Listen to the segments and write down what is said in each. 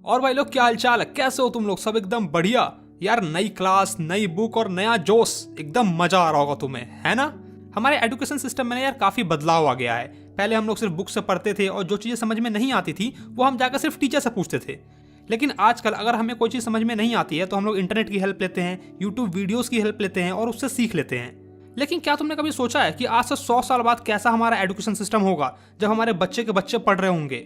और भाई लोग क्या हालचाल, कैसे हो तुम लोग? सब एकदम बढ़िया यार। नई क्लास, नई बुक और नया जोश, एकदम मजा आ रहा होगा तुम्हें, है ना? हमारे एजुकेशन सिस्टम में यार काफी बदलाव आ गया है। पहले हम लोग सिर्फ बुक से पढ़ते थे और जो चीजें समझ में नहीं आती थी वो हम जाकर सिर्फ टीचर से पूछते थे। लेकिन आजकल अगर हमें कोई चीज समझ में नहीं आती है तो हम लोग इंटरनेट की हेल्प लेते हैं, यूट्यूब वीडियोस की हेल्प लेते हैं और उससे सीख लेते हैं। लेकिन क्या तुमने कभी सोचा है कि आज से 100 साल बाद कैसा हमारा एजुकेशन सिस्टम होगा? जब हमारे बच्चे के बच्चे पढ़ रहे होंगे,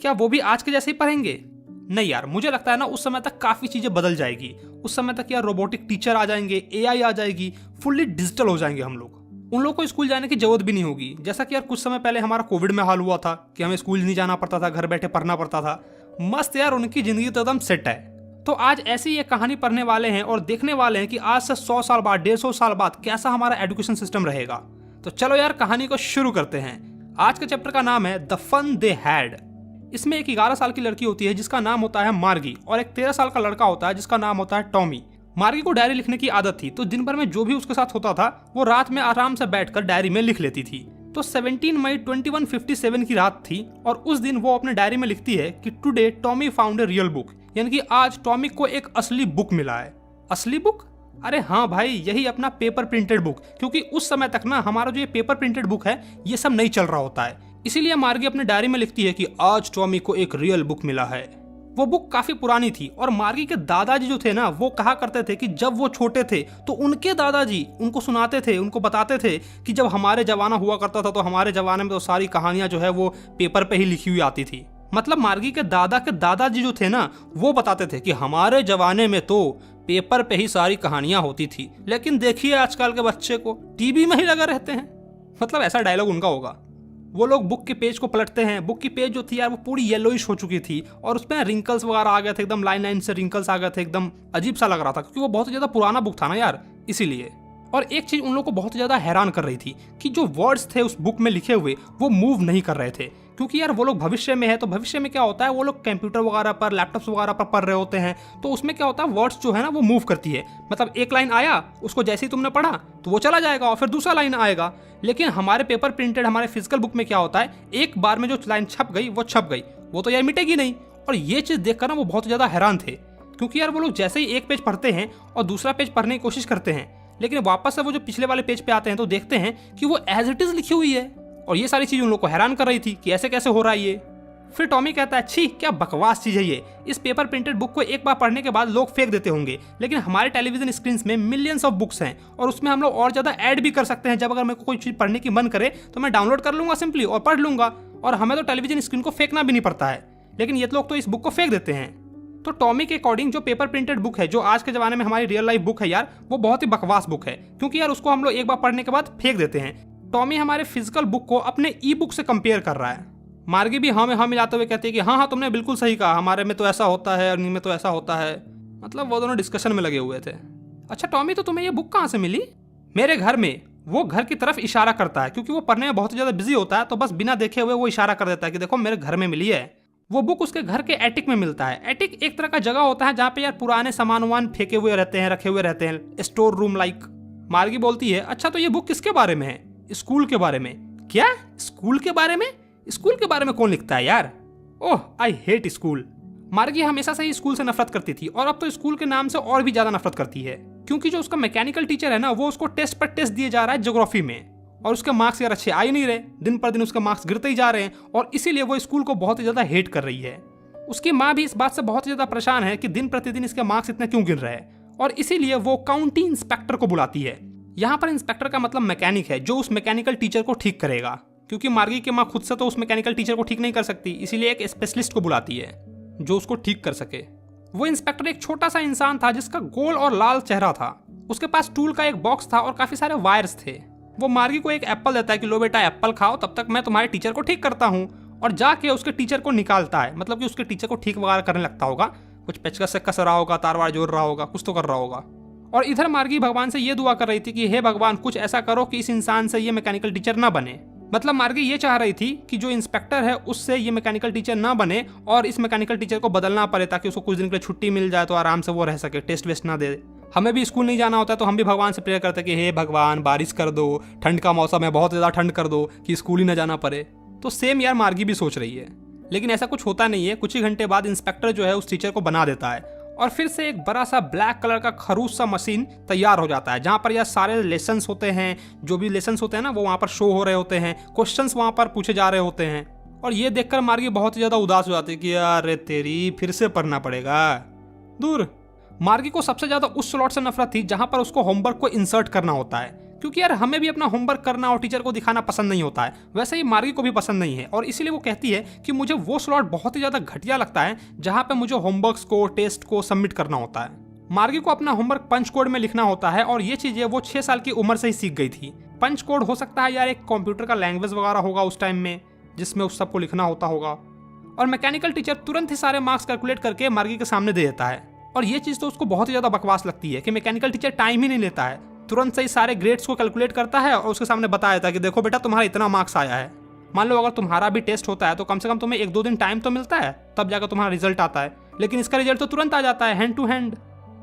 क्या वो भी आज के जैसे ही पढ़ेंगे? नहीं यार, मुझे लगता है ना उस समय तक काफी चीजें बदल जाएगी। उस समय तक यार रोबोटिक टीचर आ जाएंगे, एआई आ जाएगी, फुल्ली डिजिटल हो जाएंगे हम लोग। उन लोगों को स्कूल जाने की जरूरत भी नहीं होगी। जैसा कि यार कुछ समय पहले हमारा कोविड में हाल हुआ था कि हमें स्कूल नहीं जाना पड़ता था, घर बैठे पढ़ना पड़ता था। मस्त यार, उनकी जिंदगी तो एकदम सेट है। तो आज ऐसी ये कहानी पढ़ने वाले हैं और देखने वाले हैं कि आज से 100 साल बाद, 150 साल बाद कैसा हमारा एजुकेशन सिस्टम रहेगा। तो चलो यार कहानी को शुरू करते हैं। आज के चैप्टर का नाम है द फन दे हैड। इसमें एक 11 साल की लड़की होती है जिसका नाम होता है मार्गी, और एक 13 साल का लड़का होता है जिसका नाम होता है टॉमी। मार्गी को डायरी लिखने की आदत थी, तो दिन भर में जो भी उसके साथ होता था वो रात में आराम से बैठकर डायरी में लिख लेती थी। तो 17 मई 2157 की रात थी और उस दिन वो अपने डायरी में लिखती है कि today Tommy found a real book, यानी कि आज टॉमी को एक असली बुक मिला है। असली बुक? अरे हाँ भाई, यही अपना पेपर प्रिंटेड बुक। क्योंकि उस समय तक ना हमारा जो ये पेपर प्रिंटेड बुक है ये सब नहीं चल रहा होता है। इसीलिए मार्गी अपने डायरी में लिखती है कि आज टॉमी को एक रियल बुक मिला है। वो बुक काफी पुरानी थी और मार्गी के दादाजी जो थे ना वो कहा करते थे कि जब वो छोटे थे तो उनके दादाजी उनको सुनाते थे, उनको बताते थे कि जब हमारे जमाना हुआ करता था तो हमारे जमाने में तो सारी कहानियां जो है वो पेपर पे ही लिखी हुई आती थी। मतलब मार्गी के दादाजी जो थे ना वो बताते थे कि हमारे जमाने में तो पेपर पे ही सारी कहानियां होती थी, लेकिन देखिए आजकल के बच्चे को टीवी में ही लगा रहते हैं। मतलब ऐसा डायलॉग उनका होगा। वो लोग बुक के पेज को पलटते हैं। बुक की पेज जो थी यार वो पूरी येलोइश हो चुकी थी और उसमें रिंकल्स वगैरह आ गए थे, एकदम लाइन से रिंकल्स आ गए थे। एकदम अजीब सा लग रहा था क्योंकि वो बहुत ज्यादा पुराना बुक था ना यार, इसीलिए। और एक चीज उन लोगों को बहुत ज्यादा हैरान कर रही थी कि जो वर्ड्स थे उस बुक में लिखे हुए वो मूव नहीं कर रहे थे। क्योंकि यार वो लोग भविष्य में है, तो भविष्य में क्या होता है, वो लोग कंप्यूटर वगैरह पर, लैपटॉप्स वगैरह पर पढ़ रहे होते हैं, तो उसमें क्या होता है वर्ड्स जो है ना वो मूव करती है। मतलब एक लाइन आया, उसको जैसे ही तुमने पढ़ा तो वो चला जाएगा और फिर दूसरा लाइन आएगा। लेकिन हमारे पेपर प्रिंटेड, हमारे फिजिकल बुक में क्या होता है, एक बार में जो लाइन छप गई वो छप गई, वो तो यार मिटेगी नहीं। और ये चीज देखकर ना वो बहुत ज्यादा हैरान थे क्योंकि यार वो लोग जैसे ही एक पेज पढ़ते हैं और दूसरा पेज पढ़ने की कोशिश करते हैं, लेकिन वापस से वो जो पिछले वाले पेज पे आते हैं तो देखते हैं कि वो एज इट इज लिखी हुई है। और ये सारी चीज उन लोग को हैरान कर रही थी कि ऐसे कैसे हो रहा है ये। फिर टॉमी कहता है, छी क्या बकवास चीज है ये। इस पेपर प्रिंटेड बुक को एक बार पढ़ने के बाद लोग फेंक देते होंगे, लेकिन हमारे टेलीविजन स्क्रीन में मिलियंस ऑफ बुक्स हैं और उसमें हम लोग और ज्यादा ऐड भी कर सकते हैं। जब अगर मेरे को कोई चीज पढ़ने की मन करे तो मैं डाउनलोड कर लूंगा सिंपली और पढ़ लूंगा, और हमें तो टेलीविजन स्क्रीन को फेंकना भी नहीं पड़ता है। लेकिन ये लोग तो इस बुक को फेंक देते हैं। तो टॉमी के अकॉर्डिंग जो पेपर प्रिंटेड बुक है, जो आज के जमाने में हमारी रियल लाइफ बुक है यार, वो बहुत ही बकवास बुक है क्योंकि यार उसको हम लोग एक बार पढ़ने के बाद फेंक देते हैं। टॉमी हमारे फिजिकल बुक को अपने ई बुक से कंपेयर कर रहा है। मार्गी भी हाँ में हाँ मिलाते हुए कहती है कि हाँ तुमने बिल्कुल सही कहा, हमारे में तो ऐसा होता है और इनमें तो ऐसा होता है। मतलब वो दोनों डिस्कशन में लगे हुए थे। अच्छा टॉमी, तो तुम्हें ये बुक कहाँ से मिली? मेरे घर में। वो घर की तरफ इशारा करता है क्योंकि वो पढ़ने में बहुत ज्यादा बिजी होता है, तो बस बिना देखे हुए वो इशारा कर देता है कि देखो मेरे घर में मिली है। वो बुक उसके घर के एटिक में मिलता है। एटिक एक तरह का जगह होता है जहाँ पे यार पुराने सामान वामान फेंके हुए रहते हैं, रखे हुए रहते हैं, स्टोर रूम लाइक। मार्गी बोलती है, अच्छा तो ये बुक किसके बारे में है? स्कूल के बारे में। क्या? स्कूल के बारे में? स्कूल के बारे में कौन लिखता है यार? ओह आई हेट स्कूल। मार्गी हमेशा से ही स्कूल से नफरत करती थी और अब तो स्कूल के नाम से और भी ज्यादा नफरत करती है क्योंकि जो उसका मैकेनिकल टीचर है ना वो उसको टेस्ट पर टेस्ट दिए जा रहा है ज्योग्राफी में, और उसके मार्क्स यार अच्छे आ ही नहीं रहे। दिन पर दिन उसके मार्क्स गिरते ही जा रहे हैं और इसीलिए वो स्कूल को बहुत ही ज्यादा हेट कर रही है। उसकी माँ भी इस बात से बहुत ज्यादा परेशान है कि दिन प्रतिदिन इसके मार्क्स इतने क्यों गिर रहे हैं, और इसीलिए वो काउंटी इंस्पेक्टर को बुलाती है। यहाँ पर इंस्पेक्टर का मतलब मैकेनिक है, जो उस मैकेनिकल टीचर को ठीक करेगा। क्योंकि मार्गी की माँ खुद से तो उस मैकेनिकल टीचर को ठीक नहीं कर सकती, इसीलिए एक स्पेशलिस्ट को बुलाती है जो उसको ठीक कर सके। वो इंस्पेक्टर एक छोटा सा इंसान था जिसका गोल और लाल चेहरा था। उसके पास टूल का एक बॉक्स था और काफी सारे वायर्स थे। वो मार्गी को एक एप्पल देता है कि लो बेटा एप्पल खाओ, तब तक मैं तुम्हारे टीचर को ठीक करता हूँ, और जाके उसके टीचर को निकालता है। मतलब कि उसके टीचर को ठीक वगैरह करने लगता होगा, कुछ पेचकस से कस रहा होगा, तार वार जोड़ रहा होगा, कुछ तो कर रहा होगा। और इधर मार्गी भगवान से ये दुआ कर रही थी कि हे भगवान कुछ ऐसा करो कि इस इंसान से ये मैकेनिकल टीचर ना बने। मतलब मार्गी ये चाह रही थी कि जो इंस्पेक्टर है उससे ये मैकेनिकल टीचर ना बने और इस मैकेनिकल टीचर को बदलना पड़े ताकि उसको कुछ दिन के लिए छुट्टी मिल जाए तो आराम से वो रह सके, टेस्ट वेस्ट ना दे। हमें भी स्कूल नहीं जाना होता तो हम भी भगवान से प्रेयर करते हैं कि हे भगवान बारिश कर दो, ठंड का मौसम है बहुत ज़्यादा ठंड कर दो कि स्कूल ही ना जाना पड़े। तो सेम यार मार्गी भी सोच रही है। लेकिन ऐसा कुछ होता नहीं है। कुछ ही घंटे बाद इंस्पेक्टर जो है उस टीचर को बना देता है और फिर से एक बड़ा सा ब्लैक कलर का खरूस सा मशीन तैयार हो जाता है, जहाँ पर यह सारे लेसन्स होते हैं, जो भी लेसन्स होते हैं ना वो वहाँ पर शो हो रहे होते हैं, क्वेश्चंस वहाँ पर पूछे जा रहे होते हैं। और ये देखकर मार्गी बहुत ही ज़्यादा उदास हो जाती है कि अरे तेरी फिर से पढ़ना पड़ेगा। दूर। मार्गी को सबसे ज़्यादा उस स्लॉट से नफरत थी जहाँ पर उसको होमवर्क को इंसर्ट करना होता है, क्योंकि यार हमें भी अपना होमवर्क करना और टीचर को दिखाना पसंद नहीं होता है। वैसे ही मार्गी को भी पसंद नहीं है और इसीलिए वो कहती है कि मुझे वो स्लॉट बहुत ही ज़्यादा घटिया लगता है जहाँ पे मुझे होमवर्क्स को, टेस्ट को सबमिट करना होता है। मार्गी को अपना होमवर्क पंच कोड में लिखना होता है और ये चीज़ें वो 6 साल की उम्र से ही सीख गई थी। पंच कोड हो सकता है यार एक कंप्यूटर का लैंग्वेज वगैरह होगा उस टाइम में, जिसमें उस सबको लिखना होता होगा। और मैकेनिकल टीचर तुरंत ही सारे मार्क्स कैलकुलेट करके मार्गी के सामने दे देता है। और ये चीज़ तो उसको बहुत ही ज़्यादा बकवास लगती है कि मैकेनिकल टीचर टाइम ही नहीं लेता है, तुरंत से ही सारे ग्रेड्स को कैलकुलेट करता है और उसके सामने बताया था कि देखो बेटा तुम्हारा इतना मार्क्स आया है। मान लो अगर तुम्हारा भी टेस्ट होता है तो कम से कम तुम्हें 1-2 दिन टाइम तो मिलता है, तब जाकर तुम्हारा रिजल्ट आता है, लेकिन इसका रिजल्ट तो तुरंत आ जाता है, हैंड टू हैंड।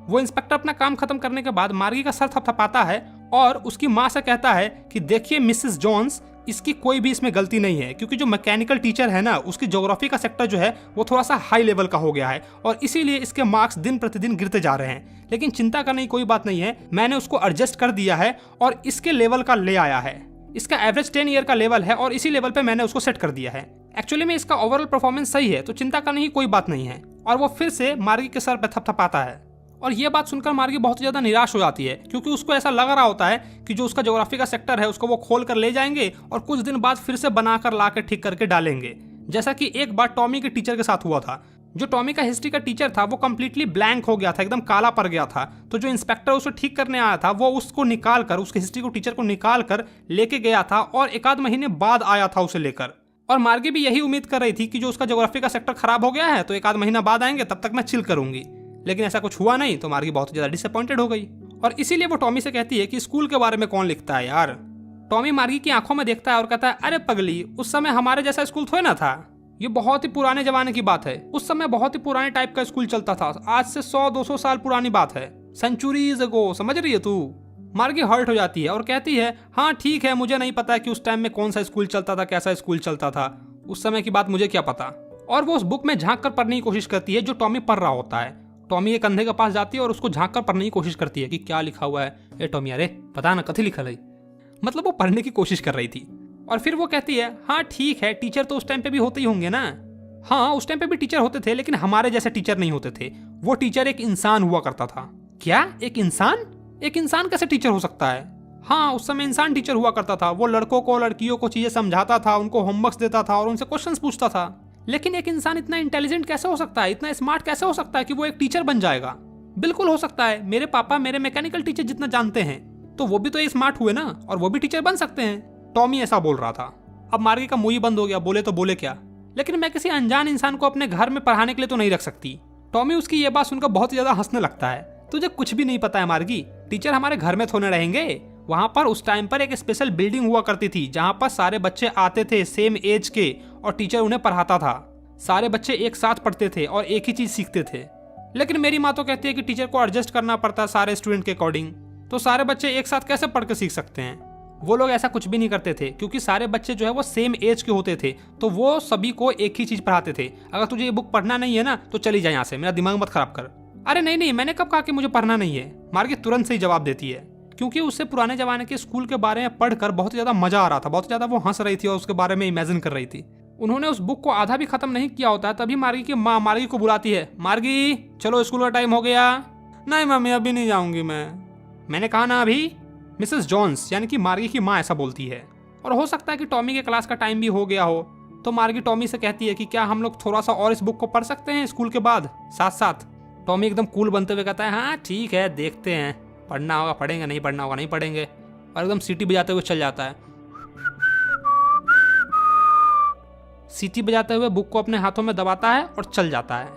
वो इंस्पेक्टर अपना काम खत्म करने के बाद मार्गी का सर थपथपाता है और उसकी माँ से कहता है कि देखिए मिसेस जॉन्स, इसकी कोई भी इसमें गलती नहीं है, क्योंकि जो मैकेनिकल टीचर है ना उसकी ज्योग्राफी का सेक्टर जो है वो थोड़ा सा हाई लेवल का हो गया है और इसीलिए इसके मार्क्स दिन प्रतिदिन गिरते जा रहे हैं। लेकिन चिंता करने की कोई बात नहीं है, मैंने उसको एडजस्ट कर दिया है और इसके लेवल का ले आया है। इसका एवरेज 10 ईयर का लेवल है और इसी लेवल पे मैंने उसको सेट कर दिया है। एक्चुअली में इसका ओवरऑल परफॉर्मेंस सही है, तो चिंता करने की कोई बात नहीं है। और वो फिर से मार्गी के सर पे थपथपाता है और ये बात सुनकर मार्गी बहुत ही ज़्यादा निराश हो जाती है, क्योंकि उसको ऐसा लग रहा होता है कि जो उसका ज्योग्राफी का सेक्टर है उसको वो खोल कर ले जाएंगे और कुछ दिन बाद फिर से बनाकर ला कर ठीक करके डालेंगे, जैसा कि एक बार टॉमी के टीचर के साथ हुआ था। जो टॉमी का हिस्ट्री का टीचर था वो कम्प्लीटली ब्लैंक हो गया था, एकदम काला पड़ गया था। तो जो इंस्पेक्टर उसे ठीक करने आया था वो उसको निकाल कर, उसके हिस्ट्री को टीचर को निकाल कर लेके गया था और 1-8 महीने बाद आया था उसे लेकर। और मार्गी भी यही उम्मीद कर रही थी कि जो उसका ज्योग्राफी का सेक्टर खराब हो गया है तो 1-8 महीना बाद आएंगे, तब तक मैं चिल करूंगी। लेकिन ऐसा कुछ हुआ नहीं, तो मार्गी बहुत ज़्यादा डिसअपॉइंटेड हो गई और इसीलिए वो टॉमी से कहती है कि स्कूल के बारे में कौन लिखता है यार। टॉमी मार्गी की आंखों में देखता है और कहता है अरे पगली, उस समय हमारे जैसा स्कूल थोड़ा ना था, ये बहुत ही पुराने जमाने की बात है। उस समय बहुत ही पुराने टाइप का स्कूल चलता था, आज से 100-200 साल पुरानी बात है, सेंचुरीज अगो, समझ रही है तू। मार्गी हर्ट हो जाती है और कहती है हाँ ठीक है, मुझे नहीं पता कि उस टाइम में कौन सा स्कूल चलता था, कैसा स्कूल चलता था, उस समय की बात मुझे क्या पता। और वो उस बुक में झांक कर पढ़ने की कोशिश करती है जो टॉमी पढ़ रहा होता है। टॉमी एक कंधे के पास जाती है और उसको झांक कर पढ़ने की कोशिश करती है कि क्या लिखा हुआ है। ए टॉमी, अरे पता ना कथी लिखा है, मतलब वो पढ़ने की कोशिश कर रही थी। और फिर वो कहती है हाँ ठीक है, टीचर तो उस टाइम पे भी होते ही होंगे ना। हाँ उस टाइम पे भी टीचर होते थे, लेकिन हमारे जैसे टीचर नहीं होते थे। वो टीचर एक इंसान हुआ करता था। क्या एक इंसान? एक इंसान कैसे टीचर हो सकता है? हाँ उस समय इंसान टीचर हुआ करता था। वो लड़कों को लड़कियों को चीजें समझाता था, उनको होमवर्क देता था और उनसे क्वेश्चंस पूछता था। लेकिन एक इंसान इतना इंटेलिजेंट कैसे हो सकता है, इतना स्मार्ट कैसे हो सकता है कि वो एक टीचर बन जाएगा? बिल्कुल हो सकता है। मेरे पापा मेरे मैकेनिकल टीचर जितना जानते हैं, तो वो भी तो स्मार्ट हुए ना, और वो भी टीचर बन सकते हैं। टॉमी ऐसा बोल रहा था। अब मार्गी का मुंह ही बंद हो गया, बोले तो बोले क्या। लेकिन मैं किसी अनजान इंसान को अपने घर में पढ़ाने के लिए तो नहीं रख सकती। टॉमी उसकी ये बात सुनकर बहुत ज्यादा हंसने लगता है। तुझे कुछ भी नहीं पता है मार्गी, टीचर हमारे घर में थोड़े रहेंगे। वहाँ पर उस टाइम पर एक स्पेशल बिल्डिंग हुआ करती थी जहाँ पर सारे बच्चे आते थे सेम एज के, और टीचर उन्हें पढ़ाता था। सारे बच्चे एक साथ पढ़ते थे और एक ही चीज सीखते थे। लेकिन मेरी माँ तो कहती है कि टीचर को एडजस्ट करना पड़ता है सारे स्टूडेंट के अकॉर्डिंग, तो सारे बच्चे एक साथ कैसे पढ़ के सीख सकते हैं। वो लोग ऐसा कुछ भी नहीं करते थे, क्योंकि सारे बच्चे जो है वो सेम एज के होते थे, तो वो सभी को एक ही चीज पढ़ाते थे। अगर तुझे ये बुक पढ़ना नहीं है ना तो चली जाए यहाँ से, मेरा दिमाग मत खराब कर। अरे नहीं नहीं, मैंने कब कहा कि मुझे पढ़ना नहीं है। मार्गी तुरंत से ही जवाब देती है, क्योंकि उससे पुराने जमाने के स्कूल के बारे में पढ़कर बहुत ज्यादा मजा आ रहा था, बहुत ज्यादा वो हंस रही थी और उसके बारे में इमेजिन कर रही थी। उन्होंने उस बुक को आधा भी खत्म नहीं किया होता है, तभी मार्गी की माँ मार्गी को बुलाती है, मार्गी चलो स्कूल का टाइम हो गया। नहीं मम्मी अभी नहीं जाऊंगी मैंने कहा ना अभी। मिसेस जॉन्स यानी कि मार्गी की माँ ऐसा बोलती है। और हो सकता है कि टॉमी के क्लास का टाइम भी हो गया हो, तो मार्गी टॉमी से कहती है कि क्या हम लोग थोड़ा सा और इस बुक को पढ़ सकते हैं स्कूल के बाद साथ साथ। टॉमी एकदम कूल बनते हुए कहता है हाँ ठीक है, देखते हैं, पढ़ना होगा पढ़ेंगे, नहीं पढ़ना होगा नहीं पढ़ेंगे, और एकदम सीटी बजाते हुए चल जाता है। सीटी बजाते हुए बुक को अपने हाथों में दबाता है और चल जाता है।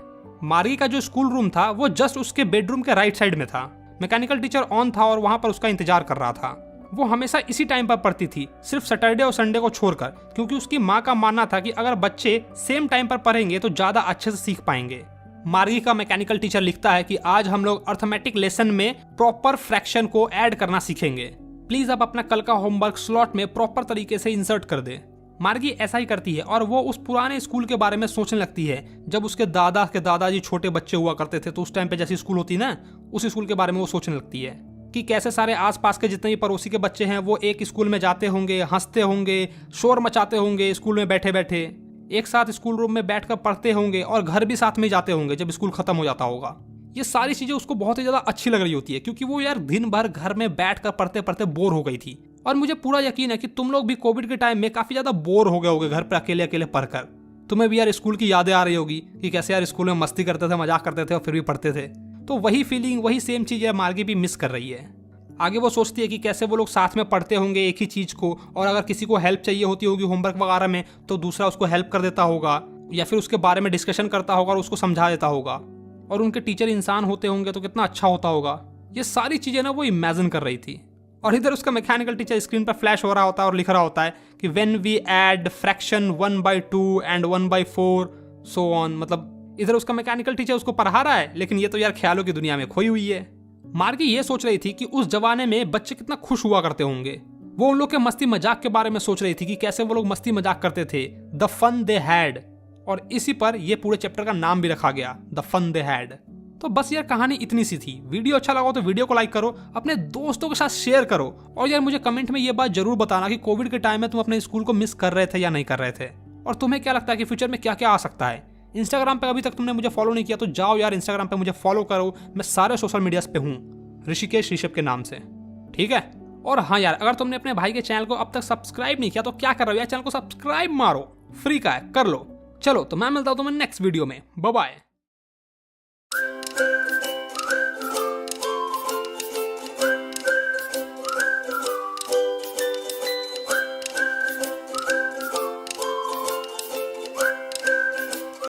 मार्गी का जो स्कूल रूम था वो जस्ट उसके बेडरूम के राइट साइड में था। मैकेनिकल टीचर ऑन था और वहां पर उसका इंतजार कर रहा था। वो हमेशा इसी टाइम पर पढ़ती थी, सिर्फ सैटरडे और संडे को छोड़कर, क्योंकि उसकी माँ का मानना था कि अगर बच्चे सेम टाइम पर पढ़ेंगे तो ज्यादा अच्छे से सीख पाएंगे। मार्गी का मैकेनिकल टीचर लिखता है कि आज हम लोग अर्थमेटिक लेसन में प्रॉपर फ्रैक्शन को ऐड करना सीखेंगे। प्लीज आप अपना कल का होमवर्क स्लॉट में प्रॉपर तरीके से इंसर्ट कर दे। मार्गी ऐसा ही करती है और वो उस पुराने स्कूल के बारे में सोचने लगती है जब उसके दादा के दादाजी छोटे बच्चे हुआ करते थे। तो उस टाइम पे जैसी स्कूल होती ना, उस स्कूल के बारे में वो सोचने लगती है कि कैसे सारे आसपास के जितने भी पड़ोसी के बच्चे हैं वो एक स्कूल में जाते होंगे, हंसते होंगे, शोर मचाते होंगे, स्कूल में बैठे बैठे एक साथ स्कूल रूम में बैठकर पढ़ते होंगे और घर भी साथ में जाते होंगे जब स्कूल खत्म हो जाता होगा। ये सारी चीजें उसको बहुत ही ज्यादा अच्छी लग रही होती है क्योंकि वो यार दिन भर घर में बैठकर पढ़ते पढ़ते बोर हो गई थी। और मुझे पूरा यकीन है कि तुम लोग भी कोविड के टाइम में काफी ज्यादा बोर हो गए होगे घर पर अकेले अकेले पढ़कर। तुम्हें भी यार स्कूल की यादें आ रही होगी कि कैसे यार स्कूल में मस्ती करते थे, मजाक करते थे और फिर भी पढ़ते थे। तो वही फीलिंग, वही सेम चीज है मार्गी भी मिस कर रही है। आगे वो सोचती है कि कैसे वो लोग साथ में पढ़ते होंगे एक ही चीज को, और अगर किसी को हेल्प चाहिए होती होगी होमवर्क वगैरह में तो दूसरा उसको हेल्प कर देता होगा या फिर उसके बारे में डिस्कशन करता होगा और उसको समझा देता होगा। और उनके टीचर इंसान होते होंगे तो कितना अच्छा होता होगा। ये सारी चीजें ना वो इमेजिन कर रही थी। और इधर उसका मैकेनिकल टीचर स्क्रीन पर फ्लैश हो रहा होता है और लिख रहा होता है कि when we add fraction 1/2 and 1/4 so on. मतलब इधर उसका मैकेनिकल टीचर उसको पढ़ा रहा है, लेकिन ये तो यार ख्यालों की दुनिया में खोई हुई है। मार्गी ये सोच रही थी कि उस जमाने में बच्चे कितना खुश हुआ करते होंगे। वो उन लोग के मस्ती मजाक के बारे में सोच रही थी कि कैसे वो लोग मस्ती मजाक करते थे, द फन दे हैड। और इसी पर ये पूरे चैप्टर का नाम भी रखा गया, द फन दे हैड। तो बस यार कहानी इतनी सी थी। वीडियो अच्छा लगा तो वीडियो को लाइक करो, अपने दोस्तों के साथ शेयर करो, और यार मुझे कमेंट में ये बात जरूर बताना कि कोविड के टाइम में तुम अपने स्कूल को मिस कर रहे थे या नहीं कर रहे थे, और तुम्हें क्या लगता है कि फ्यूचर में क्या क्या आ सकता है। इंस्टाग्राम पे अभी तक तुमने मुझे फॉलो नहीं किया तो जाओ यार इंस्टाग्राम पे मुझे फॉलो करो। मैं सारे सोशल मीडियाज पे हूँ ऋषिकेश ऋषभ के नाम से, ठीक है। और हाँ यार, अगर तुमने अपने भाई के चैनल को अब तक सब्सक्राइब नहीं किया तो क्या कर रहे हो यार, चैनल को सब्सक्राइब मारो, फ्री का है, कर लो। चलो तो मैं मिलता हूँ तुम्हें नेक्स्ट वीडियो में, बाय बाय।